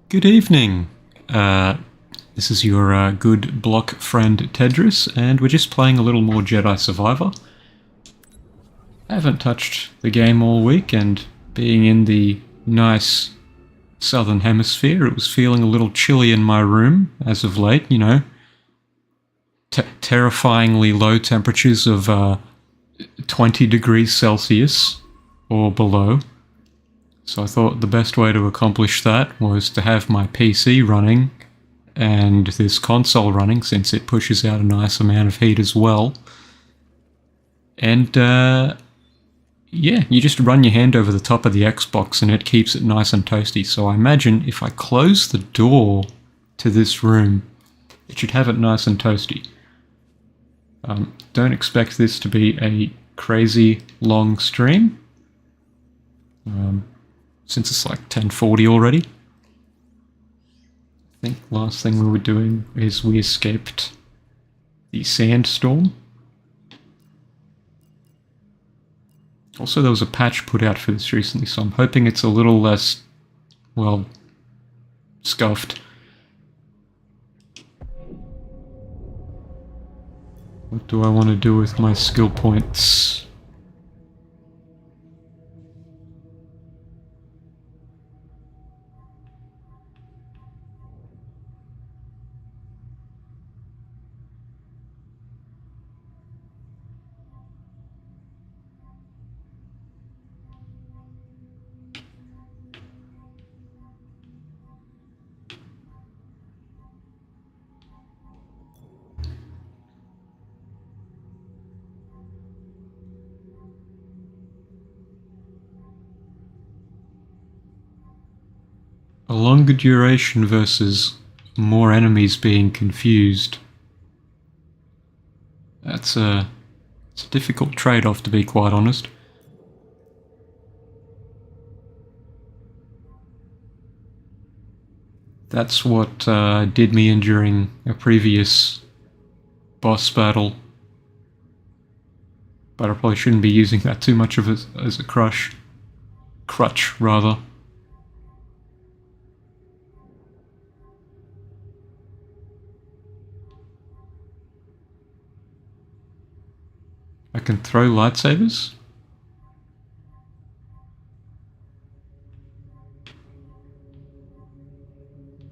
Good evening. This is your good block friend TeddRiss, and we're just playing a little more Jedi Survivor. I haven't touched the game all week, and being in the nice southern hemisphere, it was feeling a little chilly in my room as of late, you know. Terrifyingly low temperatures of 20 degrees Celsius or below. So I thought the best way to accomplish that was to have my PC running and this console running, since it pushes out a nice amount of heat as well. And yeah, you just run your hand over the top of the Xbox and it keeps it nice and toasty. So I imagine if I close the door to this room, it should have it nice and toasty. Don't expect this to be a crazy long stream, since it's like 10:40 already. I think last thing we were doing is we escaped the sandstorm. Also, there was a patch put out for this recently, so I'm hoping it's a little less, well, scuffed. What do I want to do with my skill points? A longer duration versus more enemies being confused. It's a difficult trade-off, to be quite honest. That's what did me in during a previous boss battle. But I probably shouldn't be using that too much of as a crutch, rather. I can throw lightsabers.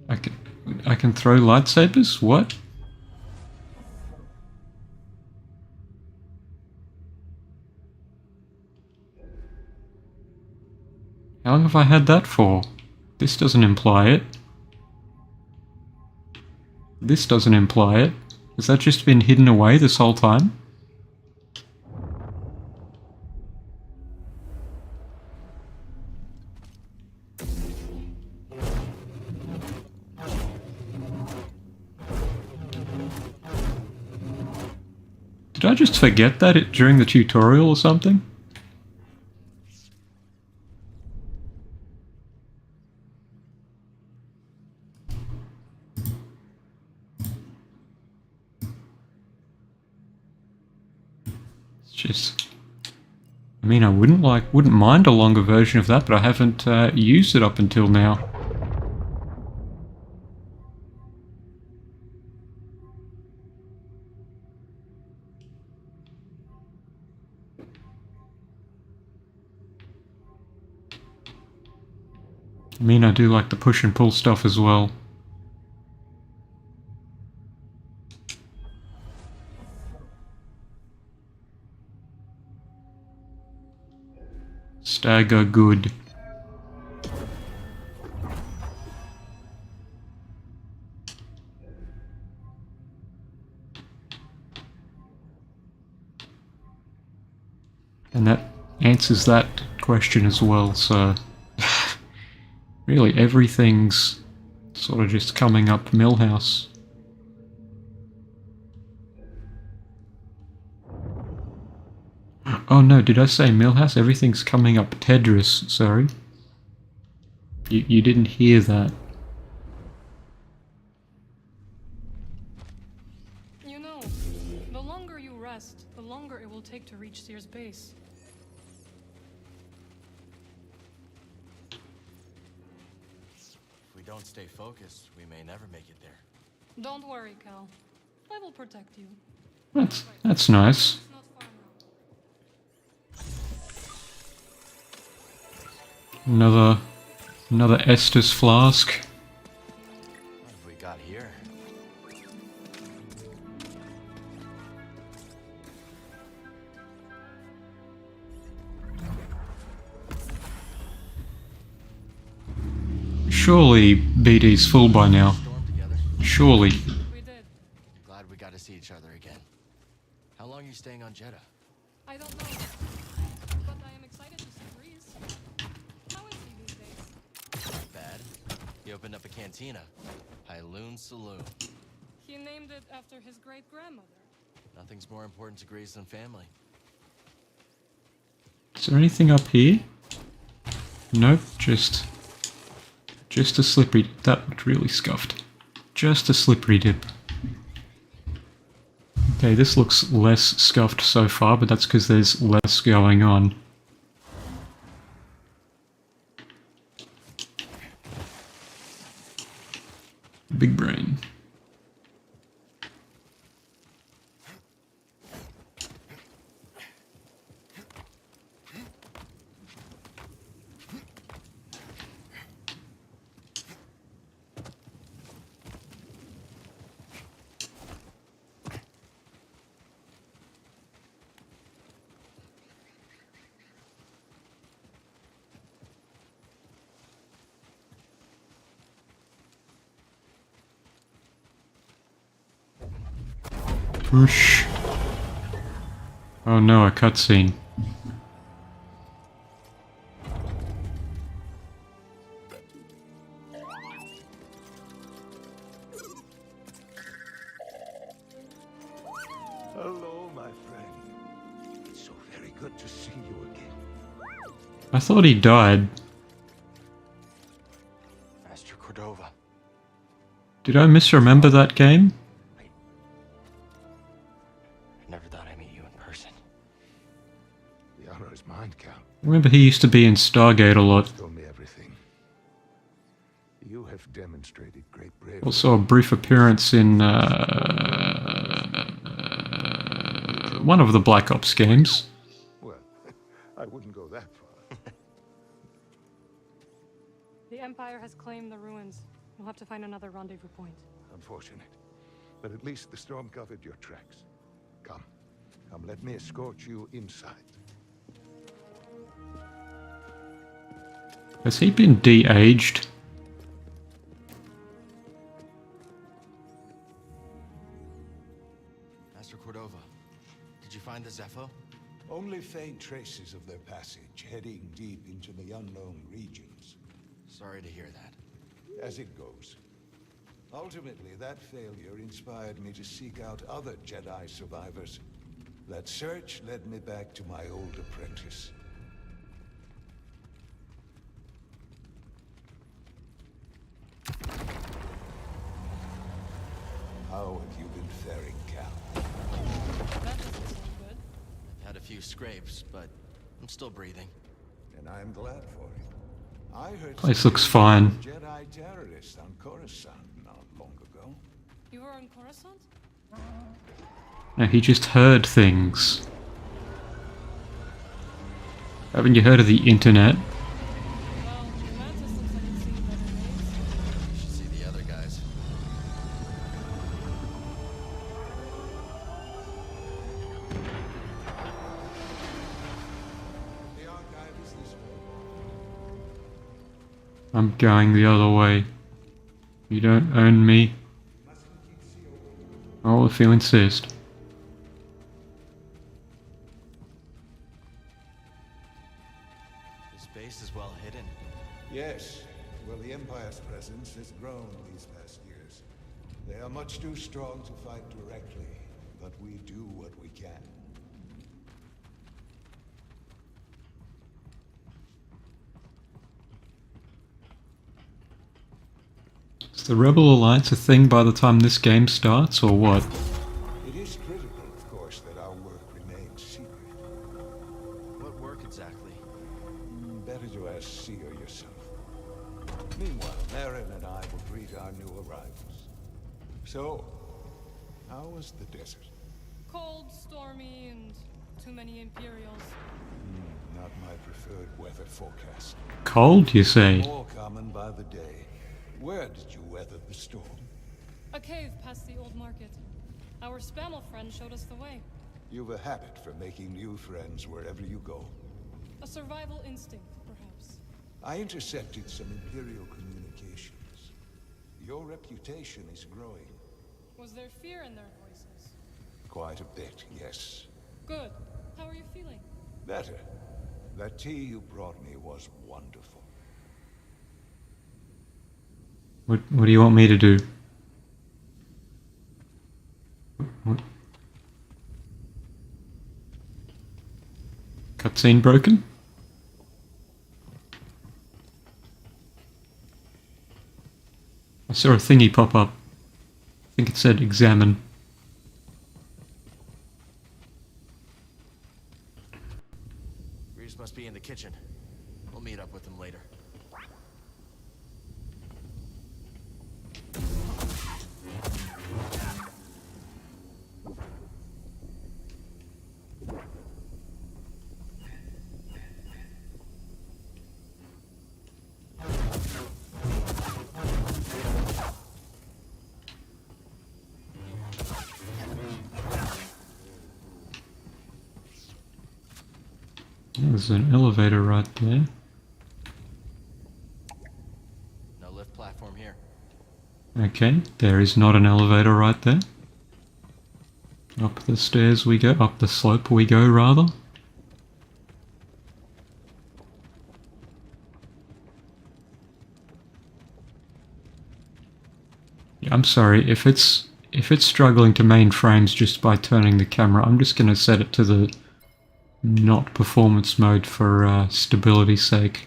I can throw lightsabers? What? How long have I had that for? This doesn't imply it. This doesn't imply it. Has that just been hidden away this whole time? Did I just forget that during the tutorial or something? It's just... I mean, I wouldn't mind a longer version of that, but I haven't used it up until now. I mean, I do like the push and pull stuff as well. Stagger good. And that answers that question as well, so... really, everything's sort of just coming up Millhouse. Oh no, did I say Millhouse? Everything's coming up TeddRiss, sorry. You didn't hear that. You know, the longer you rest, the longer it will take to reach Seer's base. don't stay focused, we may never make it there. Don't worry, Cal. I will protect you. That's nice. It's not far now. Another Estus flask. What have we got here? Surely BD's full by now. Storm together. Surely. We did. Glad we got to see each other again. How long are you staying on Jeddah? I don't know. But I am excited to see Reese. How is he these days? Not bad. He opened up a cantina. Hyloon Saloon. He named it after his great-grandmother. Nothing's more important to Greece than family. Is there anything up here? Nope, just a slippery. That looked really scuffed. Just a slippery dip. Okay, this looks less scuffed so far, but that's because there's less going on. Big brain. Push. Oh no, a cutscene. Hello, my friend. It's so very good to see you again. I thought he died. Master Cordova. Did I misremember that game? I never thought I'd meet you in person. The honor is mine, Cal. I remember he used to be in Stargate a lot. Told me everything. You have demonstrated great bravery. Also a brief appearance in one of the Black Ops games. Well, I wouldn't go that far. The Empire has claimed the ruins. We'll have to find another rendezvous point. Unfortunate. But at least the storm covered your tracks. Come. Come, let me escort you inside. Has he been de-aged? Master Cordova, did you find the Zepho? Only faint traces of their passage, heading deep into the unknown regions. Sorry to hear that. As it goes. Ultimately, that failure inspired me to seek out other Jedi survivors. That search led me back to my old apprentice. How have you been faring, Cal? That doesn't sound good. I've had a few scrapes, but I'm still breathing. And I'm glad for it. I heard Place looks something fine. about Jedi terrorists on Coruscant not long ago. You were on Coruscant? No, he just heard things. Haven't you heard of the internet? Well, Mantis looks like it's seen better days. You should see the other guys. The archive is this way. I'm going the other way. You don't own me. Oh, if you insist. This base is well hidden. Yes. Well, the Empire's presence has grown these past years. They are much too strong to fight directly, but we do what we can. Is the Rebel Alliance a thing by the time this game starts, or what? It is critical, of course, that our work remains secret. What work exactly? Better to ask Seer yourself. Meanwhile, Merrin and I will greet our new arrivals. So, how was the desert? Cold, stormy, and too many Imperials. Not my preferred weather forecast. Cold, you say? More common by the day. Where did you weather the storm? A cave past the old market. Our Spammel friend showed us the way. You've a habit for making new friends wherever you go. A survival instinct, perhaps. I intercepted some Imperial communications. Your reputation is growing. Was there fear in their voices? Quite a bit, yes. Good. How are you feeling? Better. That tea you brought me was wonderful. What do you want me to do? What? Cutscene broken? I saw a thingy pop up. I think it said examine. Reese must be in the kitchen. We'll meet up with him later. There's an elevator right there. No lift platform here. Okay, there is not an elevator right there. Up the stairs we go, up the slope we go rather. Yeah, I'm sorry, if it's struggling to main frames just by turning the camera, I'm just gonna set it to the not performance mode for stability's sake.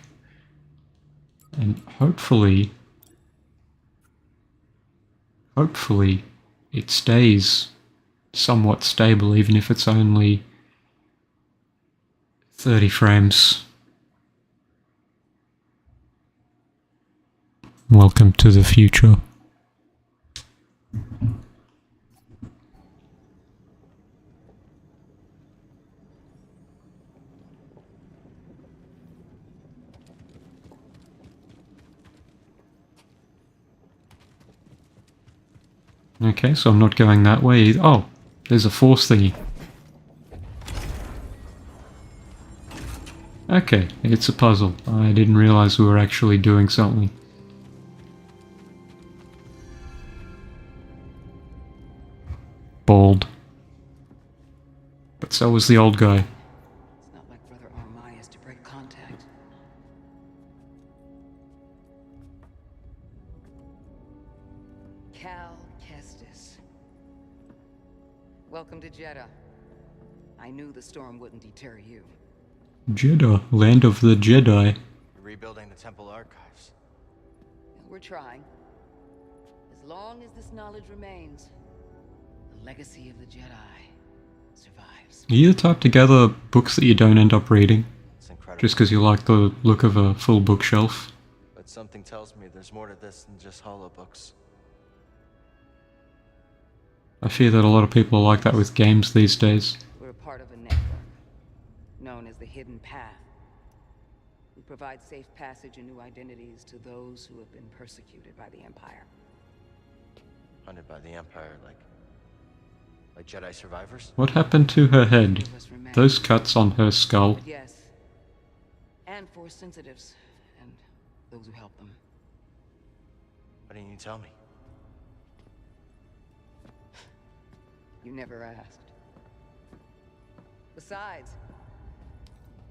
And hopefully it stays somewhat stable even if it's only 30 frames. Welcome to the future. Okay, so I'm not going that way either. Oh, there's a force thingy. Okay, it's a puzzle. I didn't realize we were actually doing something. Bald. But so was the old guy. It's not like Brother Armai is to break contact. Cal Kestis. Welcome to Jeddah. I knew the storm wouldn't deter you. Jeddah, land of the Jedi. Rebuilding the temple archives. We're trying. As long as this knowledge remains, the legacy of the Jedi survives. Are you the type to gather books that you don't end up reading? It's incredible. Just because you like the look of a full bookshelf? But something tells me there's more to this than just hollow books. I fear that a lot of people are like that with games these days. We're a part of a network known as the Hidden Path. We provide safe passage and new identities to those who have been persecuted by the Empire. Hunted by the Empire, like Jedi survivors? What happened to her head? Those cuts on her skull. Yes. And Force sensitives, and those who help them. Why didn't you tell me? You never asked. Besides,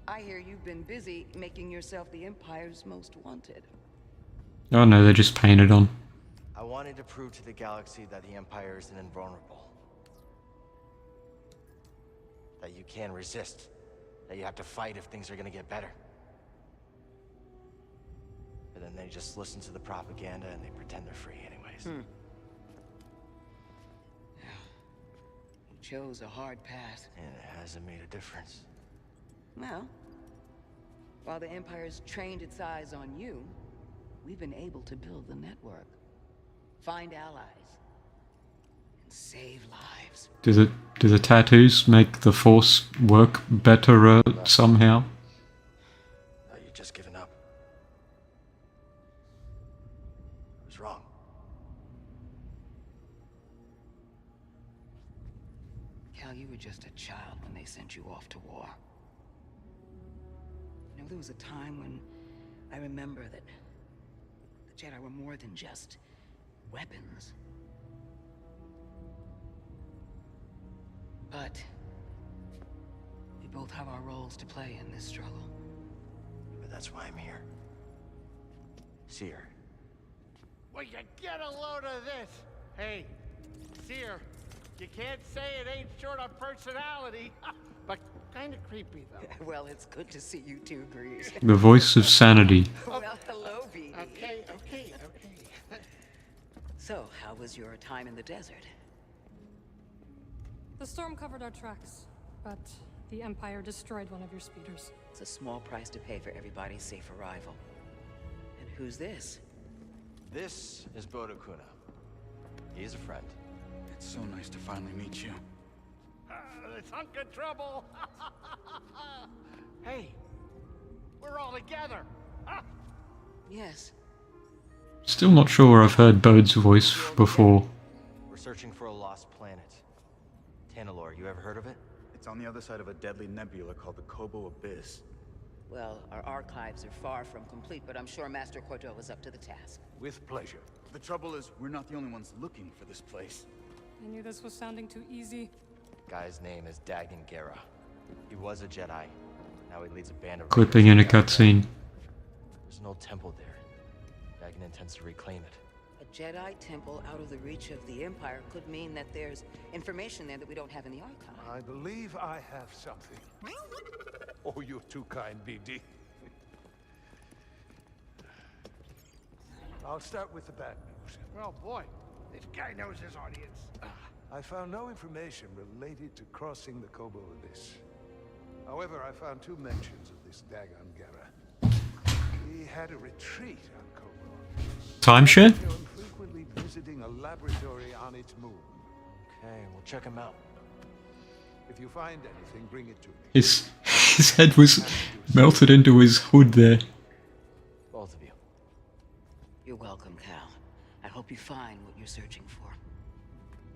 I hear you've been busy making yourself the Empire's most wanted. Oh no, they're just painted on. I wanted to prove to the galaxy that the Empire isn't invulnerable. That you can resist. That you have to fight if things are gonna get better. But then they just listen to the propaganda and they pretend they're free anyways. You chose a hard path. And it hasn't made a difference. Well, while the Empire's trained its eyes on you, we've been able to build the network, find allies, and save lives. Do the tattoos make the Force work better somehow? Are you just giving up? What's wrong? Cal, you were just a child when they sent you off to war. You know, there was a time when I remember that the Jedi were more than just weapons. But we both have our roles to play in this struggle. But that's why I'm here. Seer. Well, you get a load of this. Hey, Seer, you can't say it ain't short on personality, but kind of creepy, though. Well, it's good to see you too, Grease. The voice of sanity. Well, hello, BD. Okay. So, how was your time in the desert? The storm covered our tracks, but the Empire destroyed one of your speeders. It's a small price to pay for everybody's safe arrival. And who's this? This is Bodo Kuna. He's a friend. It's so nice to finally meet you. This hunk of trouble. Hey, we're all together. Huh? Yes. Still not sure I've heard Bode's voice before. We're searching for a lost planet. Tanalor, you ever heard of it? It's on the other side of a deadly nebula called the Kobo Abyss. Well, our archives are far from complete, but I'm sure Master Cordo is up to the task. With pleasure. The trouble is, we're not the only ones looking for this place. I knew this was sounding too easy. Guy's name is Dagan Gera. He was a Jedi. Now he leads a band of Clipping in a cutscene. There's an old temple there. Dagan intends to reclaim it. A Jedi temple out of the reach of the Empire could mean that there's information there that we don't have in the archive. I believe I have something. Oh, you're too kind, BD. I'll start with the bad news. Well, boy, this guy knows his audience. I found no information related to crossing the Kobo Abyss. However, I found 2 mentions of this Dagan Gera. He had a retreat on Kobo. Timeshare? Him frequently visiting a laboratory on its moon. Okay, we'll check him out. If you find anything, bring it to me. His head was melted into his hood there. Both of you. You're welcome, Cal. I hope you find what you're searching for.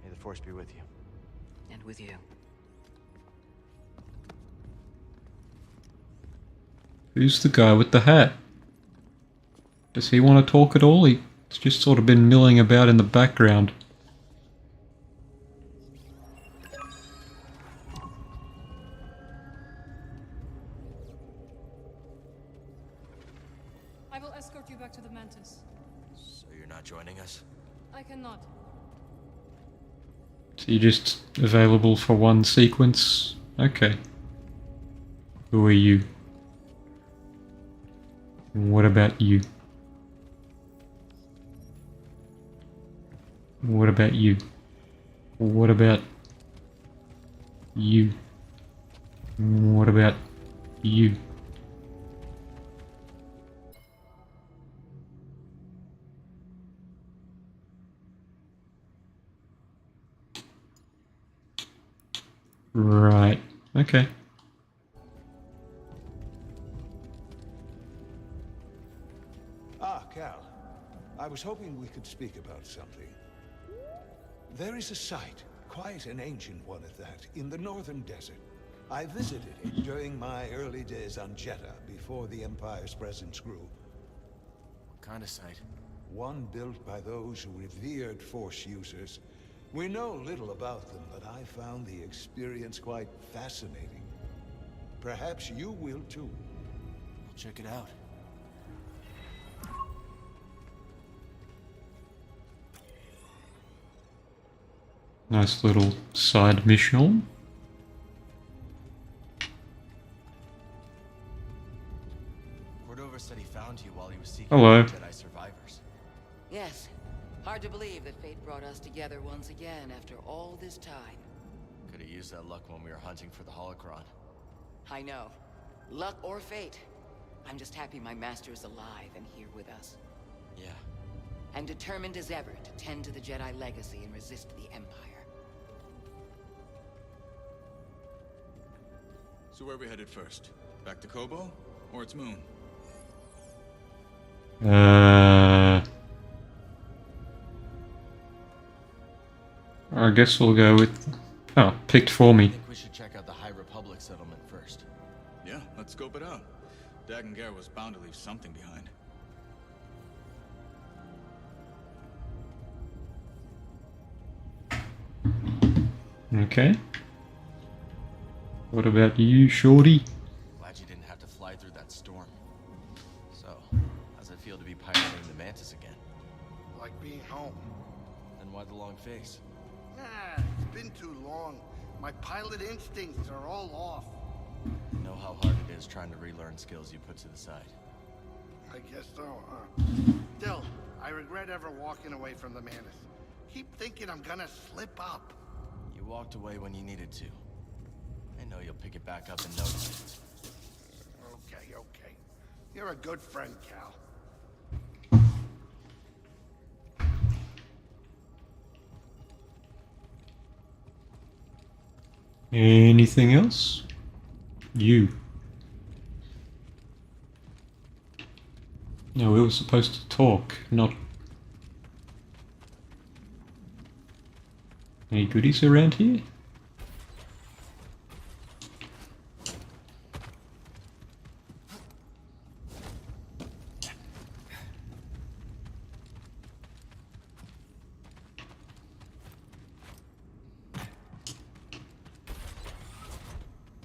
May the Force be with you. And with you. Who's the guy with the hat? Does he want to talk at all? He's just sort of been milling about in the background. I will escort you back to the Mantis. So you're not joining us? I cannot. So you're just available for one sequence? Okay. Who are you? What about you? What about you? What about you? What about you? Right. Okay. Ah, Cal. I was hoping we could speak about something. There is a site, quite an ancient one at that, in the northern desert. I visited it during my early days on Jeddah, before the Empire's presence grew. What kind of site? One built by those who revered Force users. We know little about them, but I found the experience quite fascinating. Perhaps you will too. We'll check it out. Nice little side mission. Cordova said he found you while he was seeking Hello. Jedi survivors. Yes. Hard to believe that fate brought us together once again after all this time. Could have used that luck when we were hunting for the holocron. I know. Luck or fate. I'm just happy my master is alive and here with us. Yeah. And determined as ever to tend to the Jedi legacy and resist the Empire. So where are we headed first? Back to Kobo? Or its moon? I guess we'll go with... Oh, picked for I me. think we should check out the High Republic settlement first. Yeah, let's scope it out. Dagan Gera was bound to leave something behind. Okay. What about you, Shorty? Glad you didn't have to fly through that storm. So, how's it feel to be piloting the Mantis again? Like being home. Then why the long face? It's been too long. My pilot instincts are all off. You know how hard it is trying to relearn skills you put to the side. I guess so, huh? Still, I regret ever walking away from the Mantis. Keep thinking I'm gonna slip up. You walked away when you needed to. I know you'll pick it back up in no time. Okay. You're a good friend, Cal. Anything else? You. No, we were supposed to talk, not... Any goodies around here?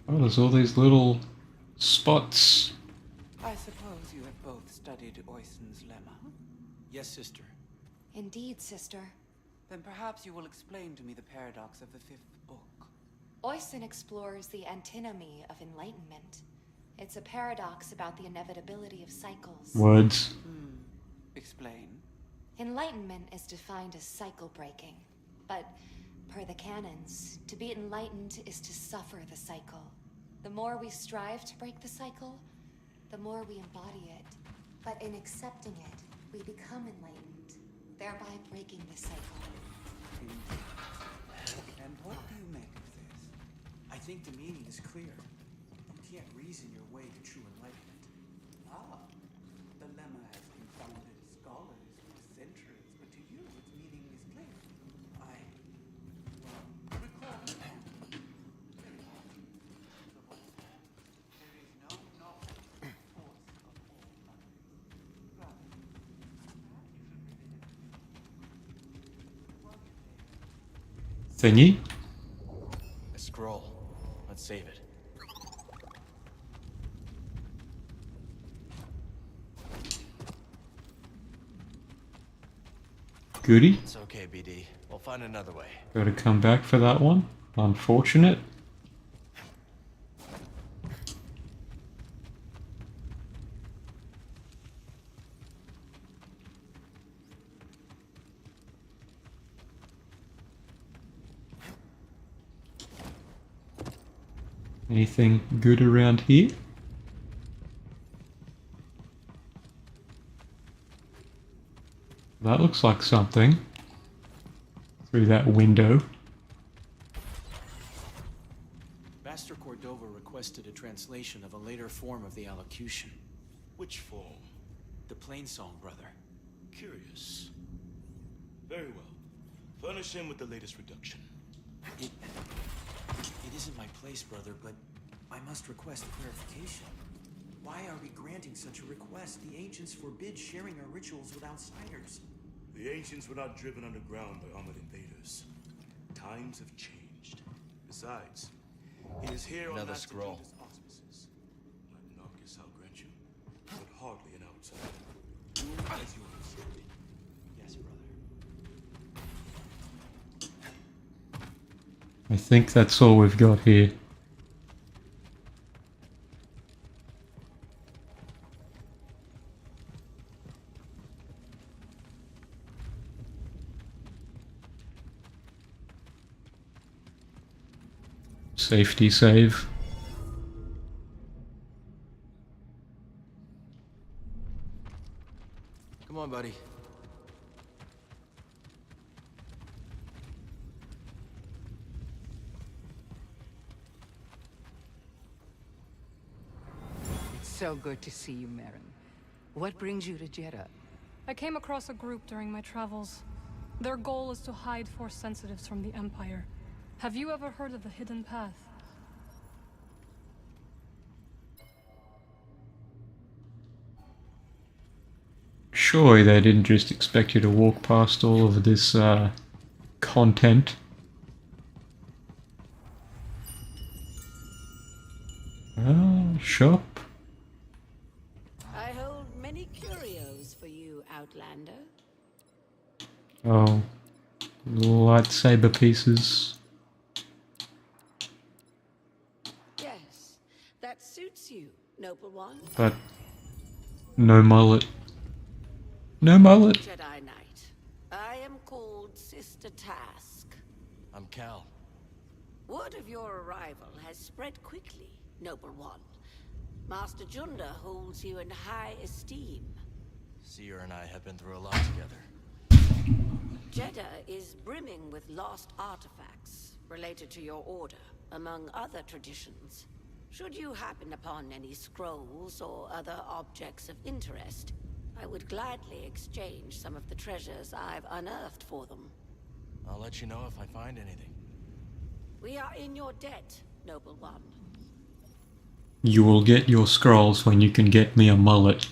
Oh, there's all these little spots. I suppose you have both studied Oyson's lemma? Yes, sister. Indeed, sister. Then perhaps you will explain to me the paradox of the fifth book. Oyson explores the antinomy of enlightenment. It's a paradox about the inevitability of cycles. Words. Explain. Enlightenment is defined as cycle breaking. But, per the canons, to be enlightened is to suffer the cycle. The more we strive to break the cycle, the more we embody it. But in accepting it, we become enlightened, thereby breaking the cycle. And what do you make of this? I think the meaning is clear. You can't reason your way to true enlightenment. The lemma has confounded scholars for centuries, but to you its meaning is clear. Recall the point. Very hard. There is no knowledge force of all others. Rather, perhaps you should revisit it. Thingy? A scroll. Let's save it. Goody? It's okay, BD. We'll find another way. Gotta come back for that one. Unfortunate. Anything good around here? That looks like something. Through that window. Master Cordova requested a translation of a later form of the allocution. Which form? The Plainsong, brother. Curious. Very well. Furnish him with the latest reduction. It isn't my place, brother, but I must request clarification. Why are we granting such a request? The ancients forbid sharing our rituals with outsiders. The ancients were not driven underground by armored invaders. Times have changed. Besides, it is here on Another Master scroll. Jada's auspices. My Narcus, I'll grant you, but hardly an outsider. Do as you instruct. Yes, brother. I think that's all we've got here. Safety save. Come Come on, buddy. It's so good to see you, Merrin. What brings you to Jeddah? I came across a group during my travels. Their goal is to hide Force sensitives from the Empire. Have you ever heard of the Hidden Path? Surely they didn't just expect you to walk past all of this content. Shop. I hold many curios for you, Outlander. Oh, lightsaber pieces. Yes, that suits you, noble one. But no mullet. No mullet. Jedi Knight. I am called Sister Task. I'm Cal. Word of your arrival has spread quickly, noble one. Master Junda holds you in high esteem. Seer and I have been through a lot together. Jeddah is brimming with lost artifacts related to your order, among other traditions. Should you happen upon any scrolls or other objects of interest, I would gladly exchange some of the treasures I've unearthed for them. I'll let you know if I find anything. We are in your debt, noble one. You will get your scrolls when you can get me a mullet.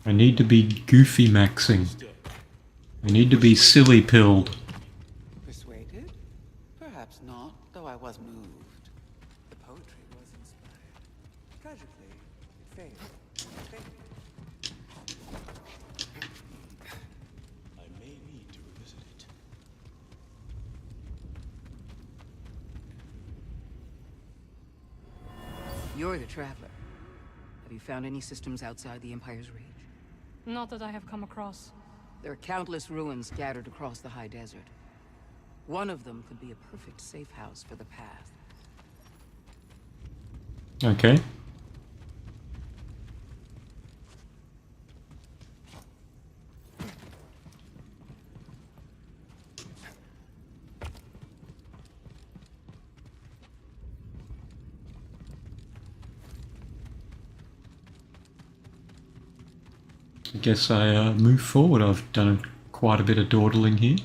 I need to be goofy maxing. I need to be silly pilled. Persuaded? Perhaps not, though I was moved. The poetry was inspired. Tragically, it failed. I may need to revisit it. You're the traveler. Have you found any systems outside the Empire's reach? Not that I have come across. There are countless ruins scattered across the high desert. One of them could be a perfect safe house for the path. Okay. I guess I move forward. I've done quite a bit of dawdling here.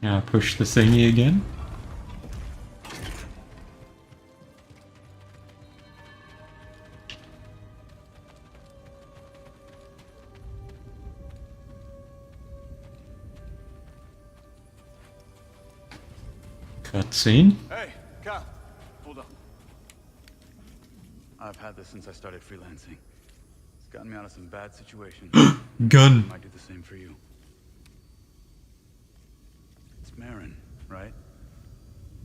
Now push the thingy again. Cutscene. Hey, Cal, hold on. I've had this since I started freelancing. It's gotten me out of some bad situations. Gun. Might do the same for you. It's Merrin, right?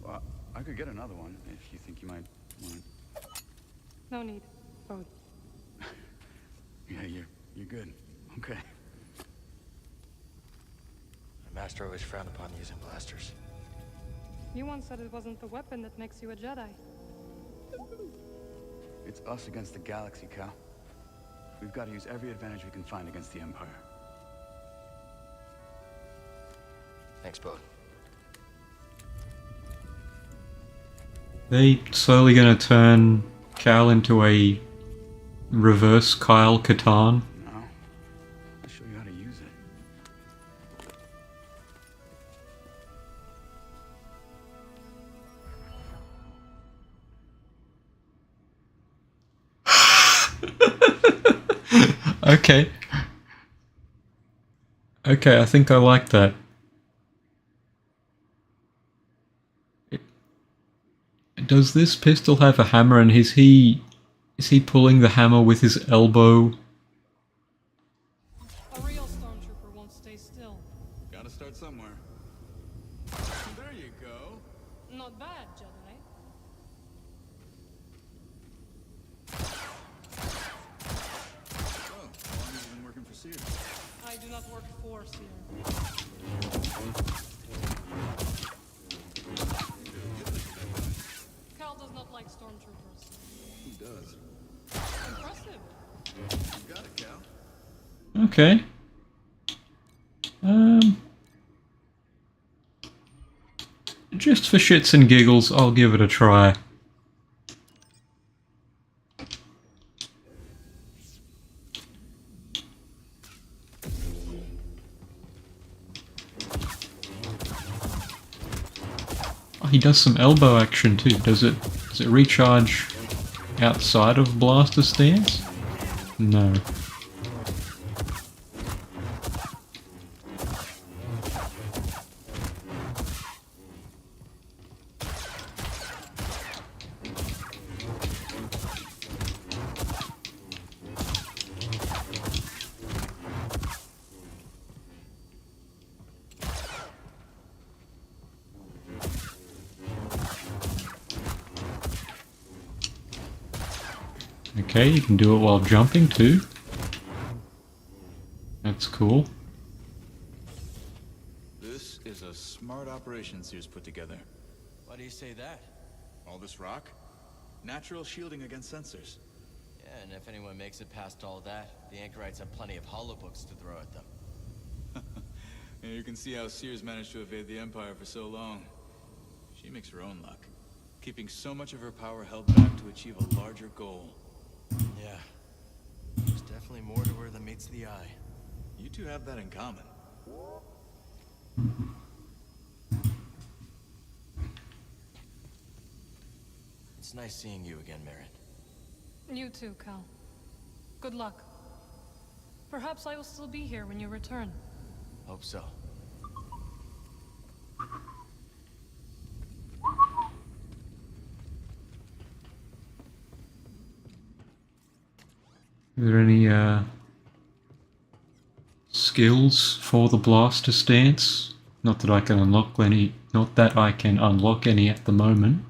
Well, I could get another one if you think you might want it. No need. Both. Yeah, you're good. Okay. My master always frowned upon using blasters. You once said it wasn't the weapon that makes you a Jedi. It's us against the galaxy, Cal. We've got to use every advantage we can find against the Empire. Thanks, Bode. They slowly gonna turn Cal into a reverse Kyle Katarn. No. I'll show you how to use it. Okay. Okay, I think I like that. Does this pistol have a hammer, and is he pulling the hammer with his elbow? A real stormtrooper won't stay still. Gotta start somewhere. There you go. Not bad, Jedi. Oh, how long have you been working for Sears? I do not work for Seer. Cal does not like stormtroopers. Who does? Impressive. You got it, Cal. Okay. Just for shits and giggles, I'll give it a try. Oh, he does some elbow action too. Does it recharge outside of blaster stance? No. Okay, you can do it while jumping too. That's cool. This is a smart operation Sears put together. Why do you say that? All this rock? Natural shielding against sensors. Yeah, and if anyone makes it past all that, the anchorites have plenty of holobooks to throw at them. Yeah, you can see how Sears managed to evade the Empire for so long. She makes her own luck, keeping so much of her power held back to achieve a larger goal. Yeah. There's definitely more to her than meets the eye. You two have that in common. It's nice seeing you again, Merrin. You too, Cal. Good luck. Perhaps I will still be here when you return. Hope so. Are there any skills for the blaster stance? Not that I can unlock any. Not that I can unlock any at the moment.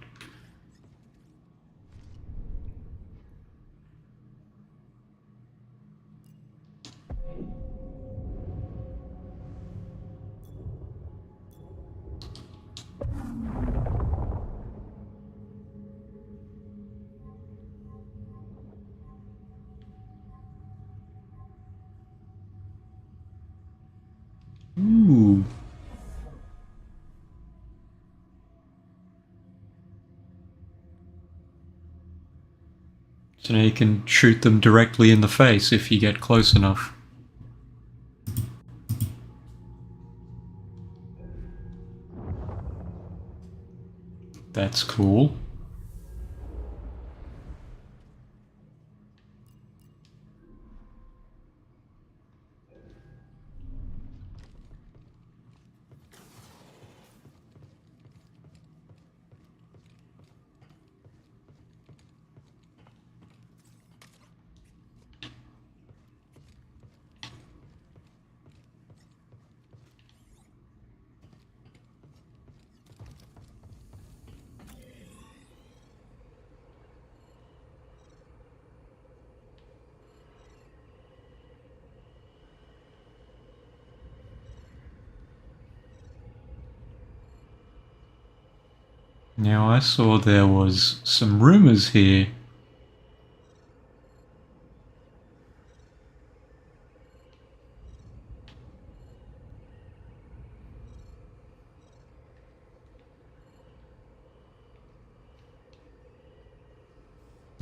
Ooh. So now you can shoot them directly in the face if you get close enough. That's cool. Now I saw there was some rumors here.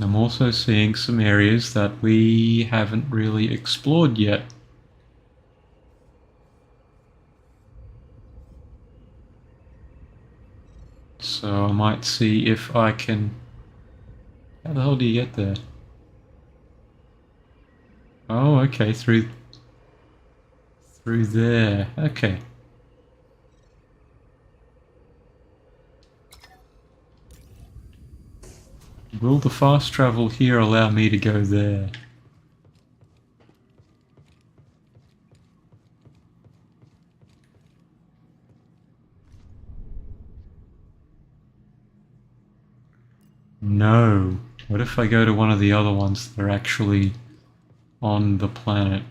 I'm also seeing some areas that we haven't really explored yet. So I might see if I can... How the hell do you get there? Oh, okay, through there. Okay. Will the fast travel here allow me to go there? no. What if I go to one of the other ones that are actually on the planet?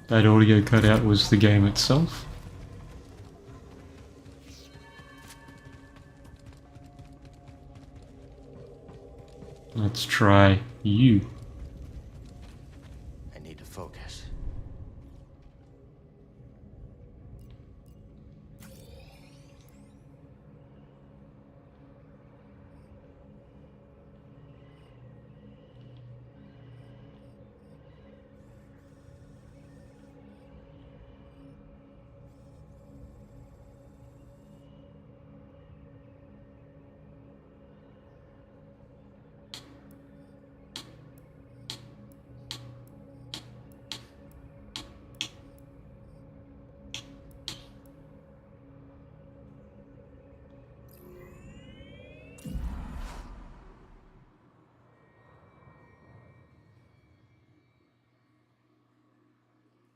That audio cutout was the game itself. Let's try you. I need to focus.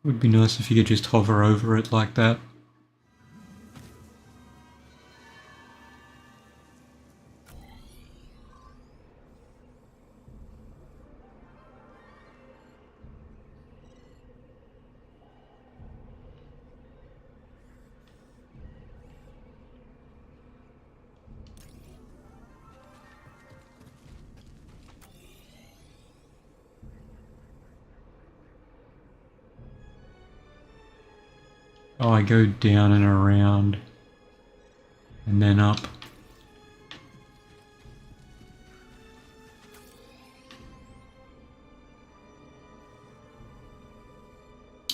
Would be nice if you could just hover over it like that. Oh, I go down and around, and then up.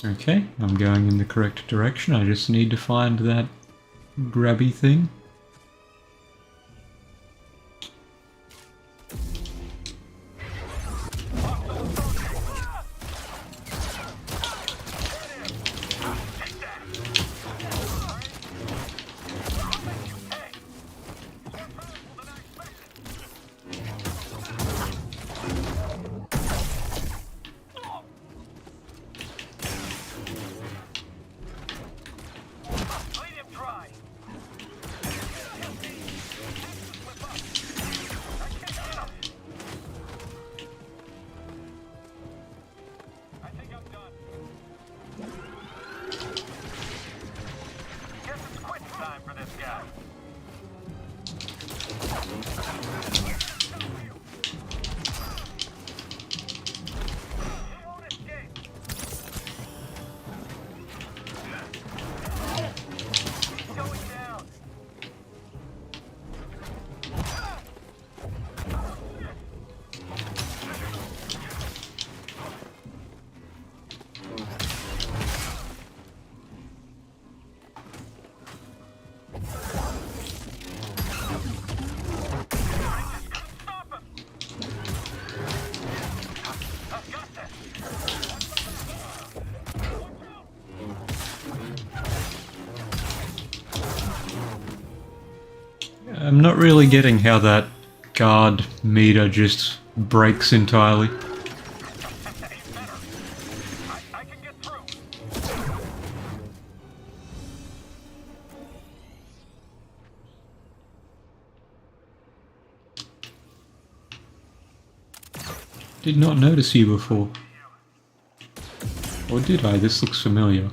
Okay, I'm going in the correct direction. I just need to find that grabby thing. I'm not really getting how that guard meter just breaks entirely. Did not notice you before. Or did I? This looks familiar.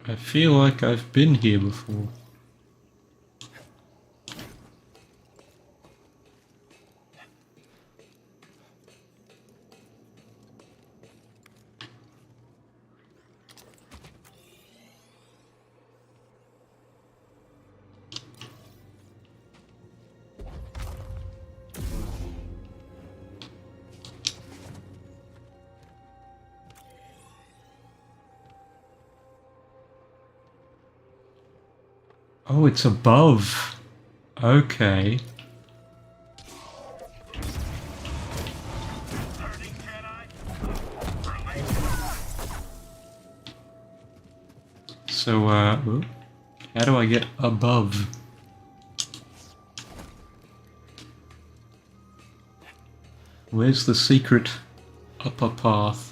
I feel like I've been here before. Oh, it's above. Okay. So, how do I get above? Where's the secret upper path?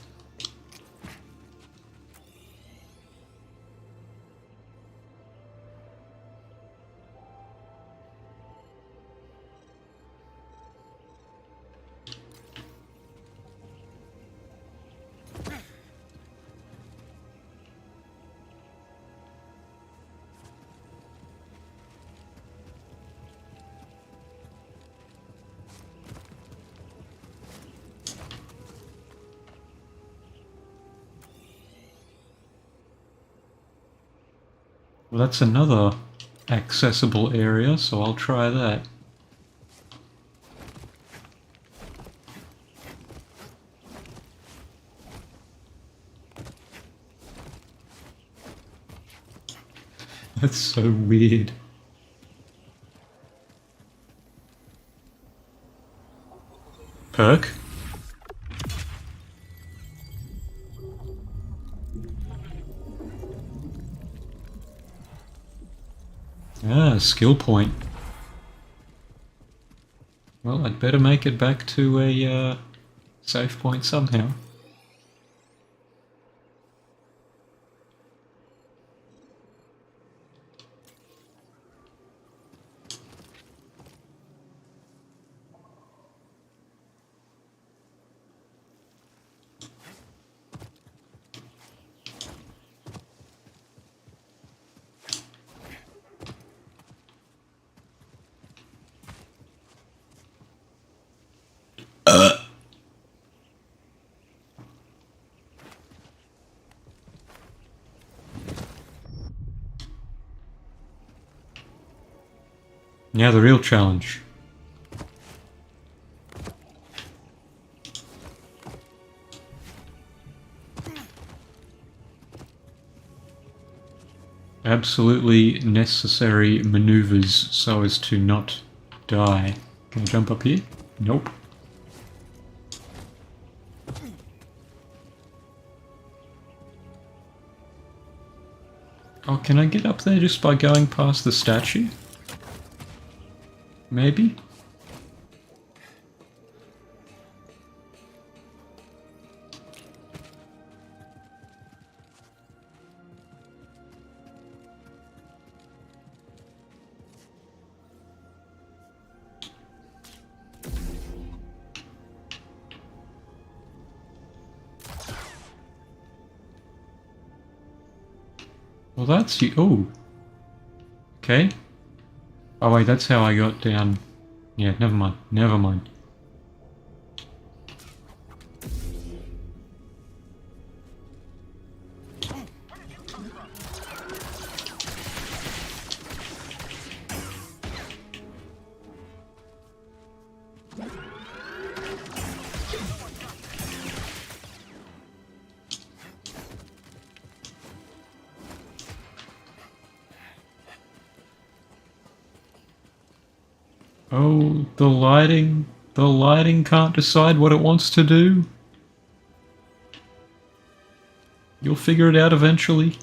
Well, that's another accessible area, so I'll try that. That's so weird. Perk? Ah, skill point. Well, I'd better make it back to a safe point somehow. Now the real challenge. Absolutely necessary maneuvers so as to not die. Can I jump up here? Nope. Oh, can I get up there just by going past the statue? Maybe? Well, that's you. Oh. Okay. Oh, wait, that's how I got down. Yeah, never mind. Never mind. Oh, the lighting. The lighting can't decide what it wants to do. You'll figure it out eventually.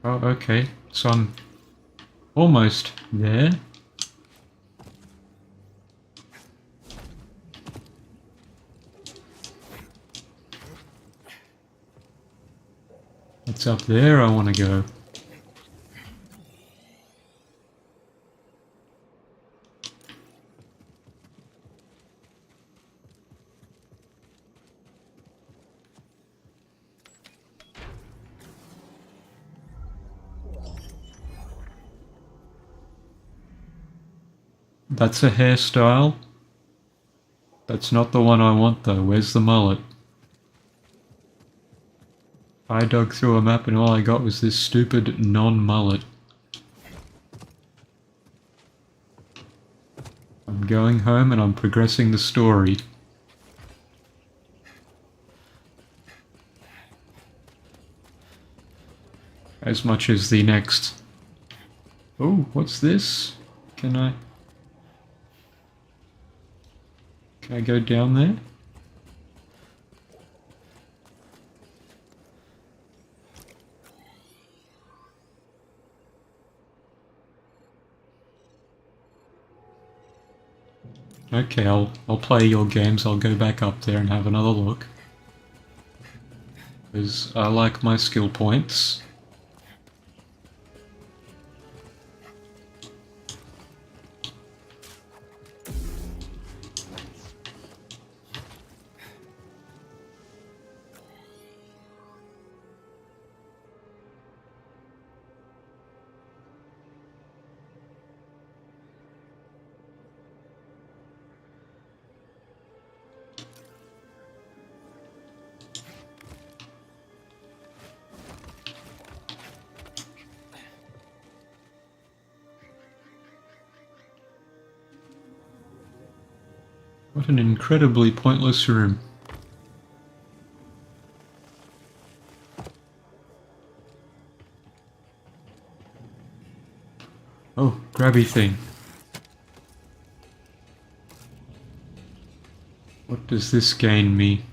Oh, okay. So I'm almost there. It's up there I want to go. That's a hairstyle. That's not the one I want though. Where's the mullet? I dug through a map and all I got was this stupid non-mullet. I'm going home and I'm progressing the story. As much as the next... Oh, what's this? Can I go down there? Okay, I'll play your games, I'll go back up there and have another look. Because I like my skill points. What an incredibly pointless room. Oh, grabby thing. What does this gain me?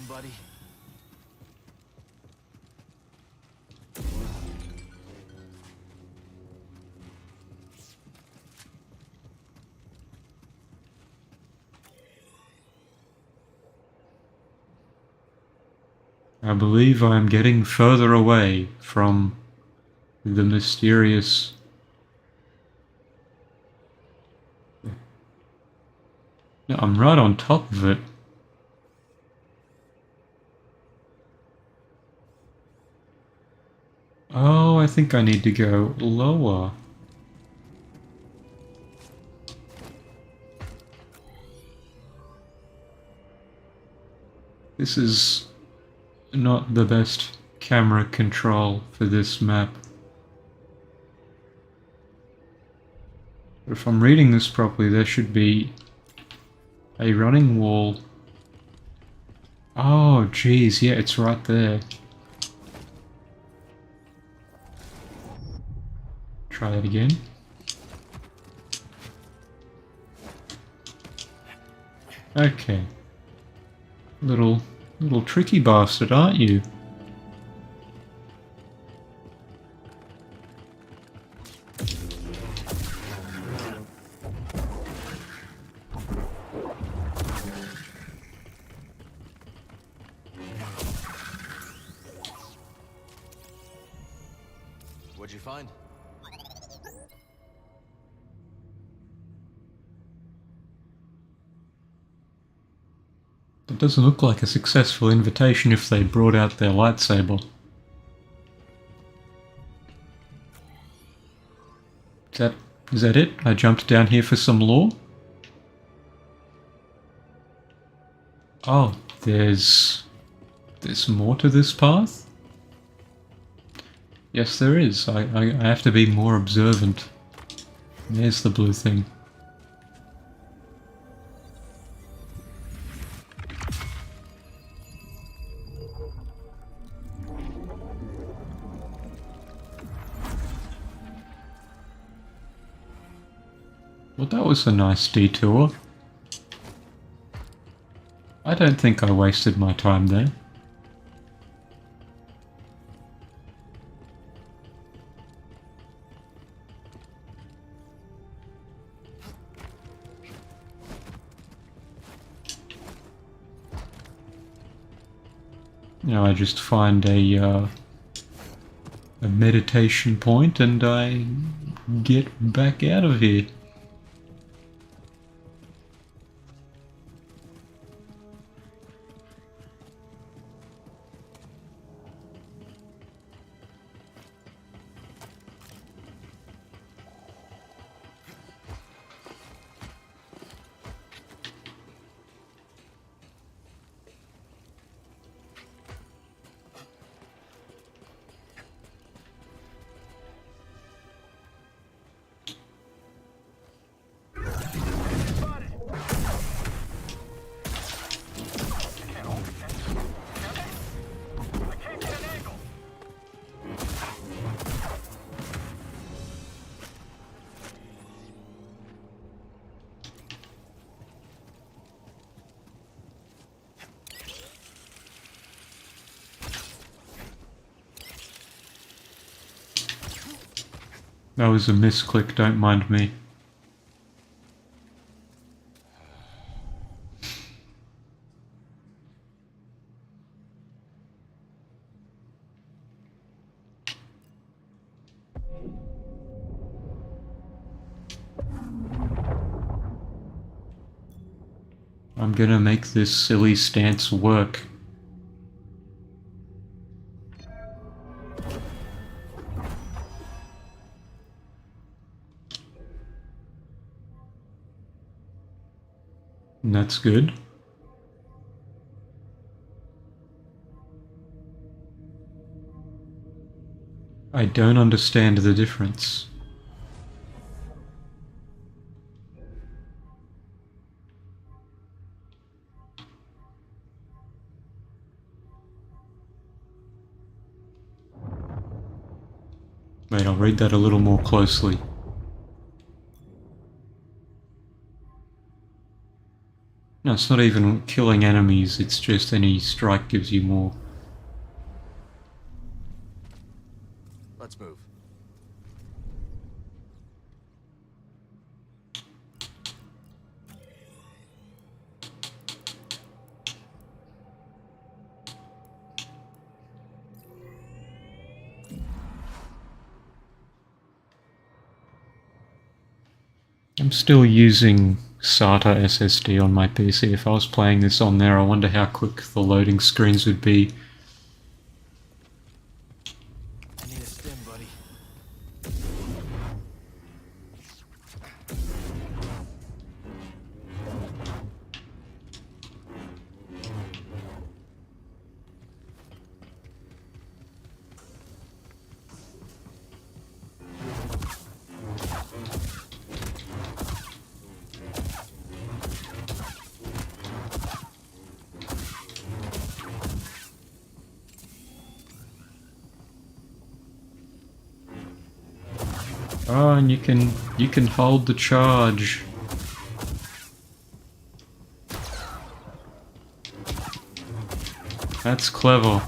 Buddy. I believe I am getting further away from the mysterious... No, I'm right on top of it. Oh, I think I need to go lower. This is not the best camera control for this map. But if I'm reading this properly, there should be a running wall. Oh, geez, yeah, it's right there. Try that again. Okay. Little tricky bastard, aren't you? What'd you find? It doesn't look like a successful invitation if they brought out their lightsaber. Is that it? I jumped down here for some lore? Oh, there's more to this path? Yes, there is. I have to be more observant. There's the blue thing. Well, that was a nice detour. I don't think I wasted my time there. Now I just find a meditation point and I get back out of here. That was a misclick, don't mind me. I'm gonna make this silly stance work. And that's good. I don't understand the difference. Wait, I'll read that a little more closely. No, it's not even killing enemies, it's just any strike gives you more. Let's move. I'm still using SATA SSD on my PC. If I was playing this on there, I wonder how quick the loading screens would be. I need a stim, buddy. Oh, and you can hold the charge. That's clever.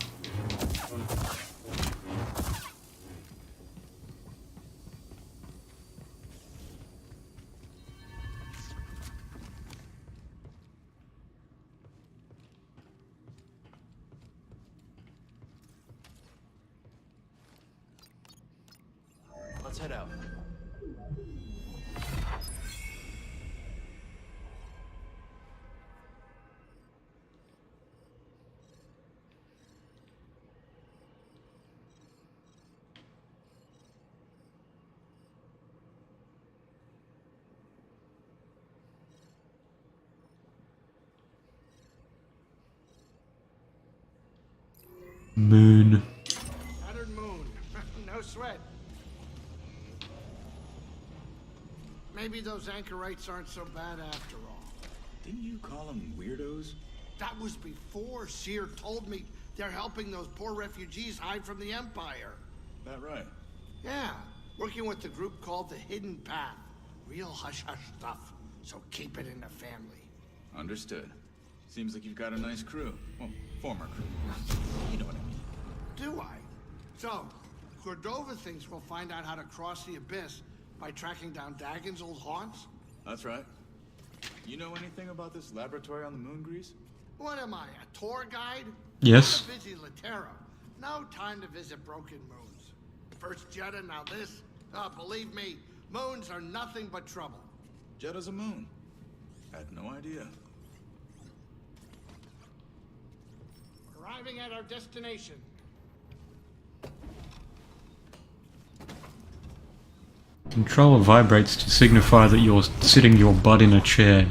Let's head out. Moon. Shattered moon. No sweat. Maybe those anchorites aren't so bad after all. Didn't you call them weirdos? That was before Seer told me they're helping those poor refugees hide from the Empire. That right? Yeah, working with the group called the Hidden Path. Real hush-hush stuff, so keep it in the family. Understood. Seems like you've got a nice crew. Well, former crew. You know what I mean. Do I? So, Cordova thinks we'll find out how to cross the abyss by tracking down Dagon's old haunts? That's right. You know anything about this laboratory on the moon, Grease? What am I, a tour guide? Yes. I'm a busy Latero. No time to visit broken moons. First Jeddah, now this. Believe me, moons are nothing but trouble. Jeddah's a moon. Had no idea. Arriving at our destination. Controller vibrates to signify that you're sitting your butt in a chair.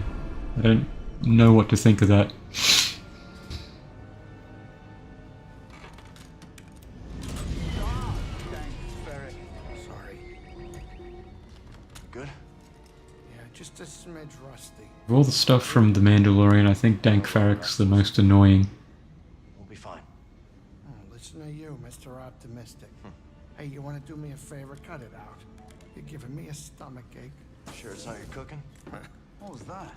I don't know what to think of that. Sorry. Good? Yeah, just a smidge rusty. Of all the stuff from The Mandalorian, I think Dank Farrak's the most annoying. We'll be fine. Oh, listen to you, Mr. Optimistic. Hey, you want to do me a favor? Cut it out. You're giving me a stomachache. Sure it's not your cooking? What was that?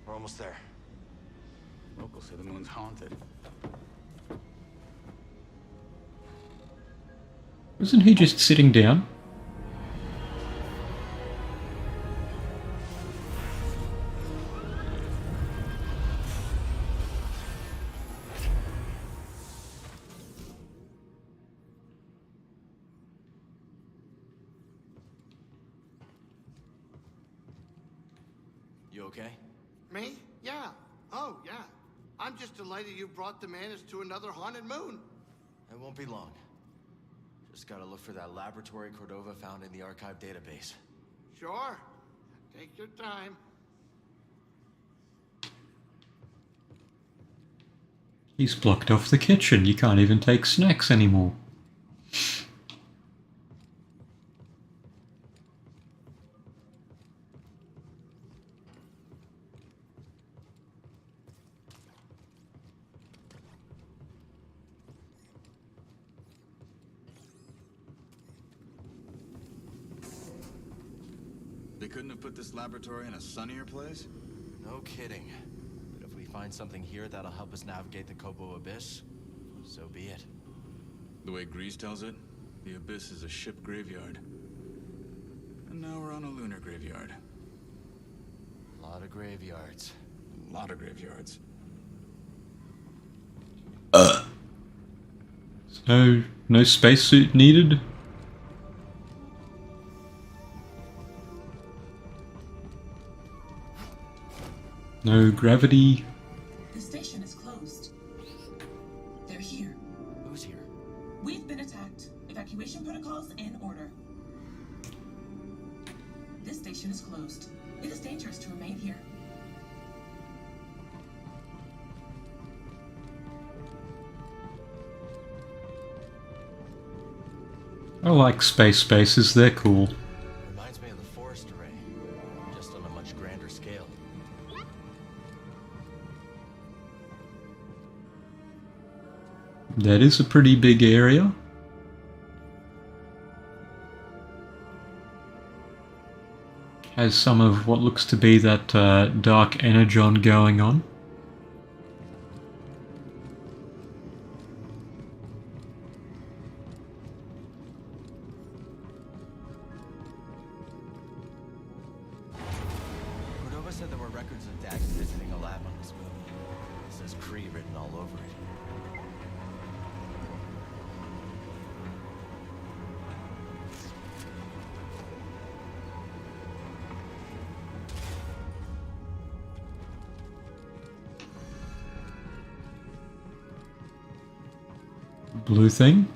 We're almost there. Locals say the moon's haunted. Wasn't he just sitting down? You okay? Me? Yeah. Oh, yeah. I'm just delighted you brought the Manus to another haunted moon. It won't be long. Just gotta look for that laboratory Cordova found in the archive database. Sure. Take your time. He's blocked off the kitchen. You can't even take snacks anymore. They couldn't have put this laboratory in a sunnier place? No kidding. But if we find something here that'll help us navigate the Kobo Abyss, so be it. The way Grease tells it, the Abyss is a ship graveyard. And now we're on a lunar graveyard. A lot of graveyards. A lot of graveyards. So, no spacesuit needed? No gravity? The station is closed. They're here. Who's here? We've been attacked. Evacuation protocols in order. This station is closed. It is dangerous to remain here. I like space bases, they're cool. Reminds me of the forest array, just on a much grander scale. That is a pretty big area. Has some of what looks to be that dark energon going on. Cordova said there were records of Dagon visiting a lab on this moon. It says Kree written all over it. Blue thing?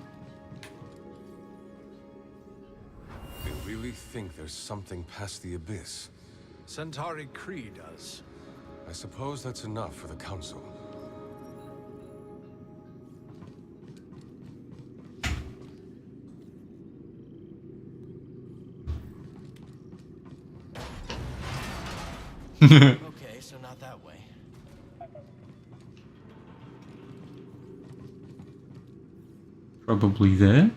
They really think there's something past the abyss. Centauri Kree does. I suppose that's enough for the Council. Okay, so not that way. Probably there.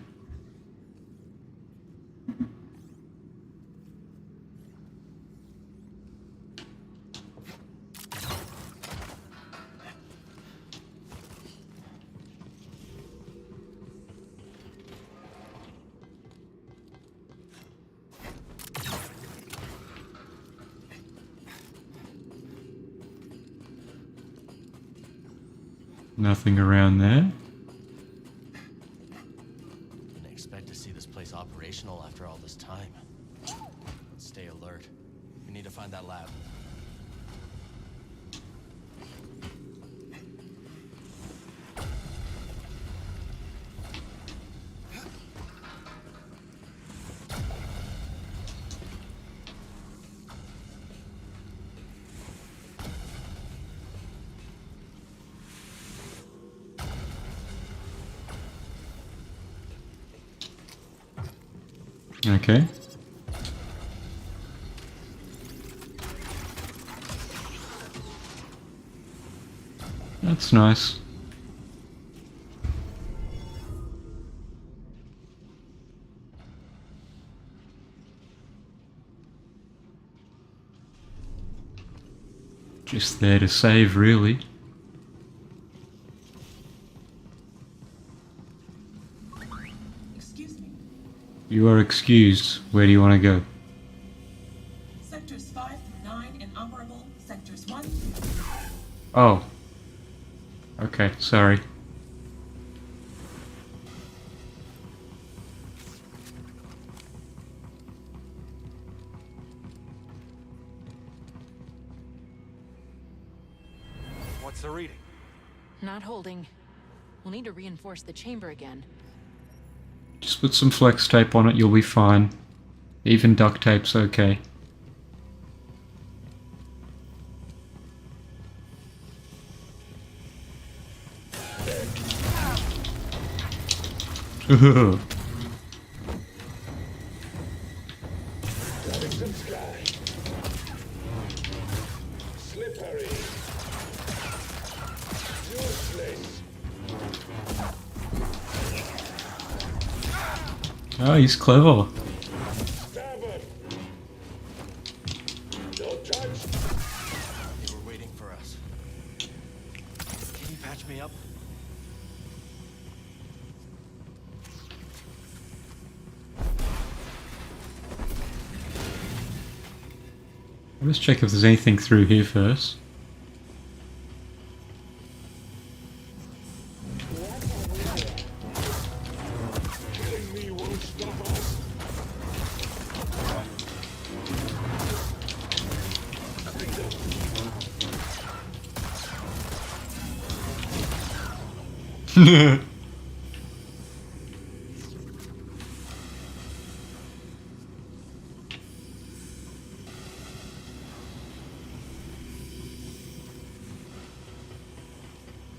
Nothing around there. Didn't expect to see this place operational after all this time. Let's stay alert. We need to find that lab. Okay. That's nice. Just there to save, really. Excuse me. You are excused. Where do you want to go? Sectors 5 through 9 inoperable. Sectors 1. Oh. Okay, sorry. What's the reading? Not holding. We'll need to reinforce the chamber again. Just put some flex tape on it, you'll be fine. Even duct tape's okay. Slippery. Useless. Oh, he's clever. Stubborn. Don't touch. They were waiting for us. Can you patch me up? Let's check if there's anything through here first. Killing me won't stop us.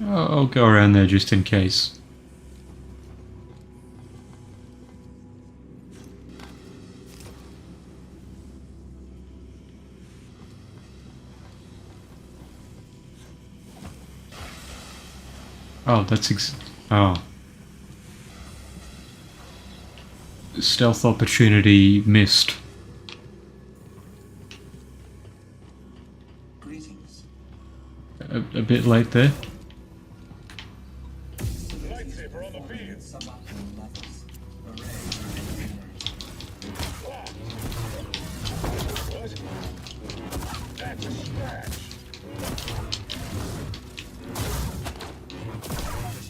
I'll go around there just in case. Oh, that's oh. Stealth opportunity missed. Greetings. A bit late there. Lightsaber on the field. Suboptimal levels. Array. What? That's a scratch.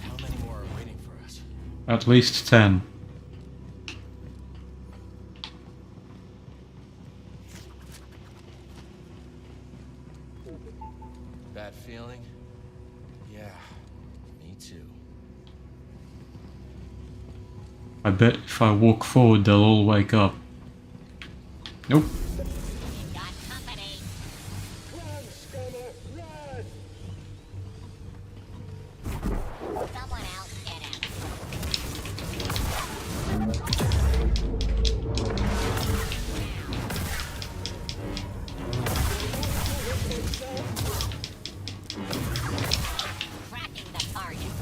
How many more are waiting for us? At least 10. Bad feeling? Yeah, me too. I bet if I walk forward, they'll all wake up. Nope. Run, scummer, run! Someone else get him. Tracking the target.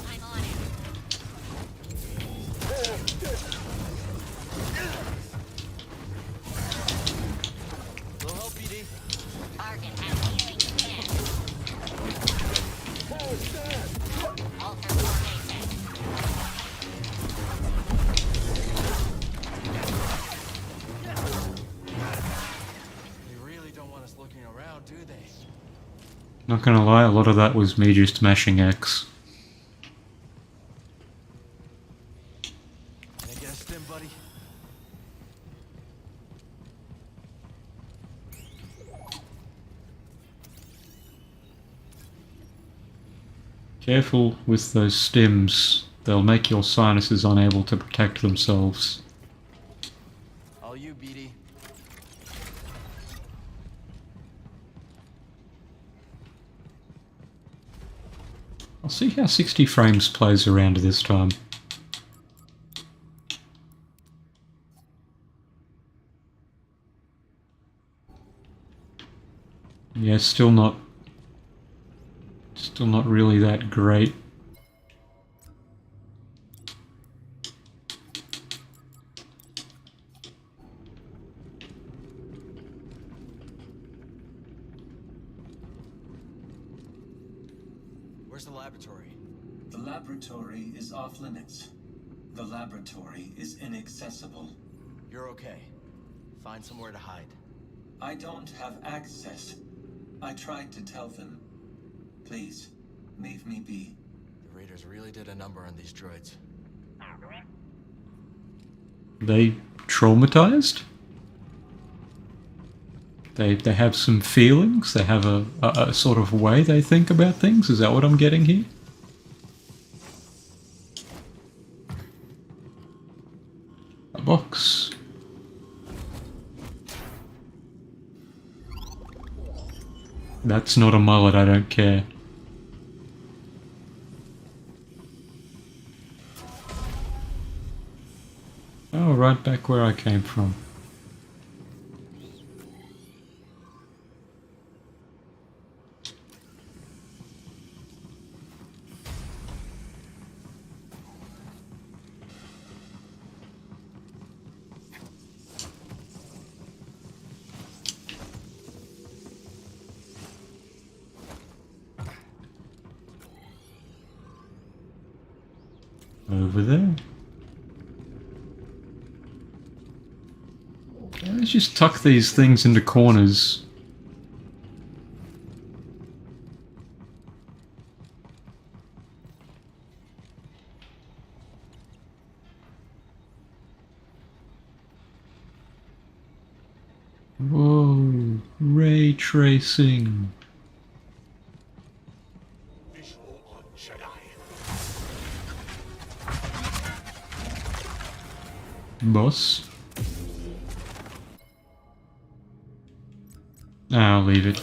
I'm on it. Not gonna lie, a lot of that was me just mashing X. Can I get a stim, buddy? Careful with those stims. They'll make your sinuses unable to protect themselves. All you, BD. I'll see how 60 frames plays around this time. Yeah, still not really that great. Where's the laboratory? The laboratory is off limits. The laboratory is inaccessible. You're okay. Find somewhere to hide. I don't have access. I tried to tell them. Please, leave me be. The Raiders really did a number on these droids. They traumatized? They have some feelings? They have a sort of way they think about things? Is that what I'm getting here? A box. That's not a mullet, I don't care. Oh, right back where I came from. Over there. Let's just tuck these things into corners. Whoa, ray tracing. Visual on Jedi. Boss. I'll leave it.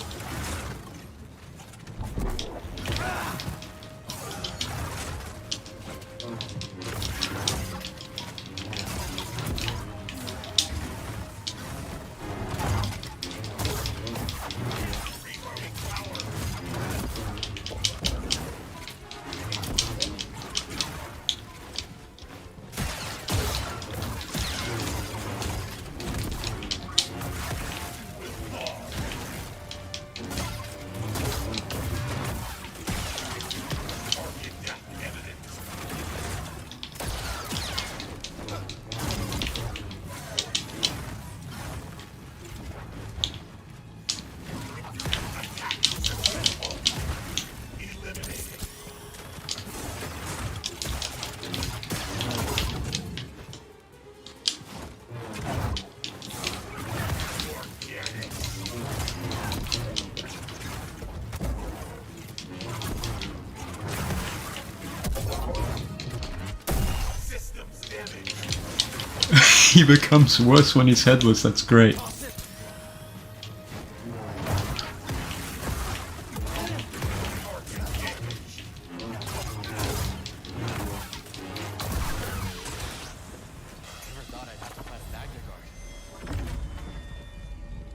He becomes worse when he's headless, that's great.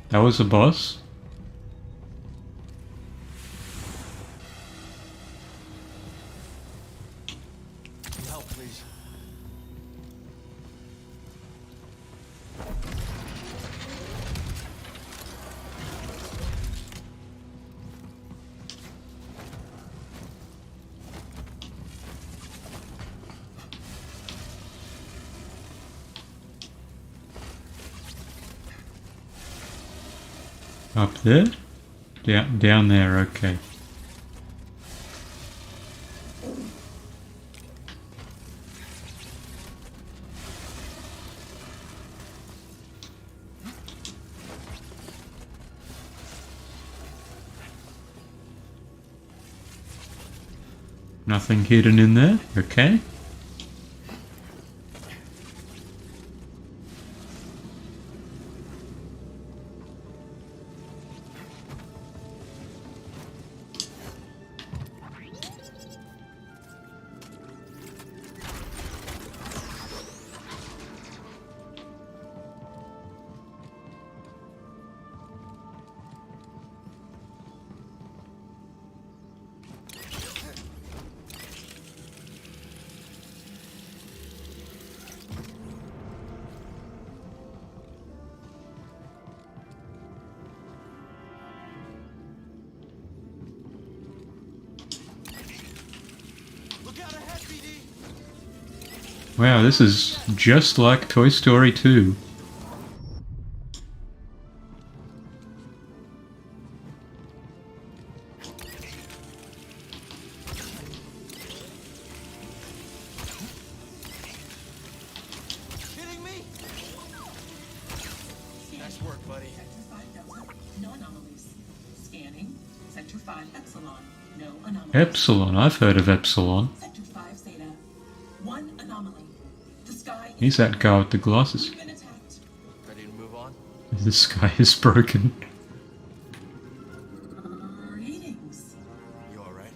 That was a boss? Help, please. Up there? Down there, okay. Nothing hidden in there, okay. Wow, this is just like Toy Story 2. Kidding me? Nice work, buddy. Sector 5 Delta, no anomalies. Scanning. Sector 5 Epsilon, no anomalies. Epsilon, I've heard of Epsilon. Sector 5 Zeta, one anomaly. The sky He's that guy with the glasses. been attacked. Ready to move on? The sky is broken. Greetings. You alright?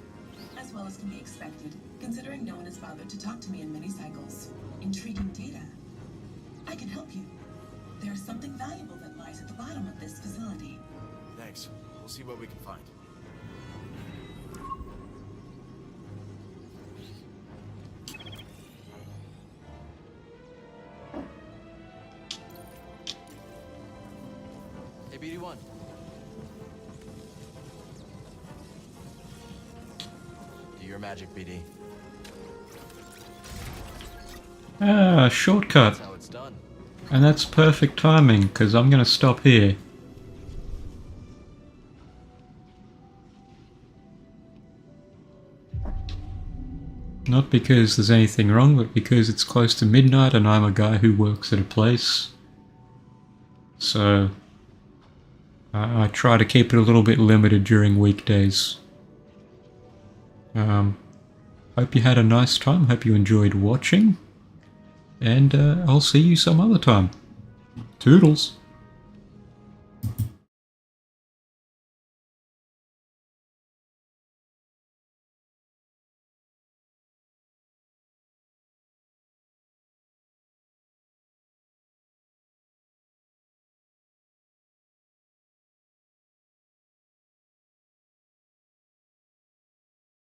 As well as can be expected, considering no one has bothered to talk to me in many cycles. Intriguing data. I can help you. There's something valuable that lies at the bottom of this facility. Thanks. We'll see what we can find. Hey, BD1. Do your magic, BD. Ah, shortcut. That's how it's done. And that's perfect timing, because I'm going to stop here. Not because there's anything wrong, but because it's close to midnight and I'm a guy who works at a place. So I try to keep it a little bit limited during weekdays. Hope you had a nice time, hope you enjoyed watching, and I'll see you some other time. Toodles!